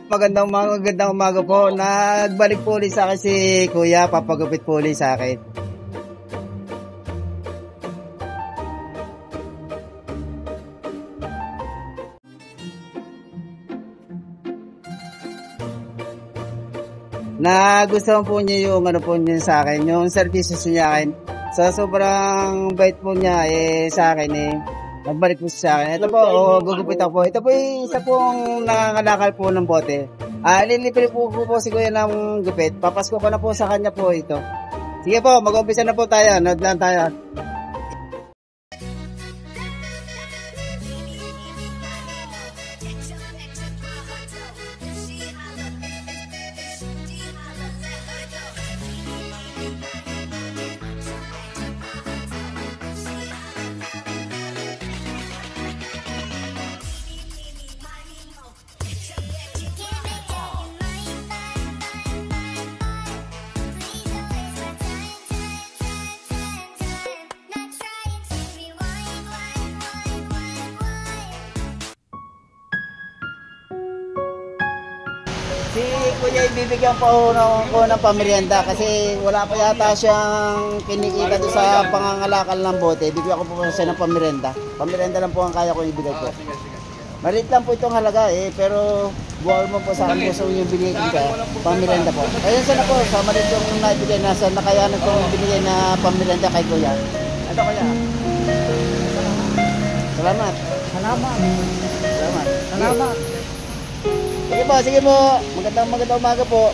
Magandang umaga po. Nagbalik po ulit sa akin si Kuya, papagupit po ulit sa akin. Nagustuhan po niya yung ano po niya sa akin, yung services niya akin. Sa sobrang bait po niya sa akin nagbalik po siya sa akin. Ito po, gugupit ako po. Ito po yung isa pong nangangalakal po ng bote. Lilipin po si Kuya ng gupit. Papasko ko na po sa kanya po ito. Sige po, mag-umpisa na po tayo. Nood lang tayo. Si Kuya ibibigyan po ko ng pamerienda kasi wala pa yata siyang kinikita doon sa pangangalakal ng bote. Bibigyan ko po siya ng pamerienda. Pamerienda lang po ang kaya ko ibigay ko. Maliit lang po itong halaga pero buwal mo po sa akin gusto yung binigay ka. Pamerienda po. Ayun sana po, sa maliit yung naibigay na sa nakayanan kong binigay na pamerienda kay Kuya. Ito Kuya. Salamat. Salamat. Sige po. Magandang umaga po.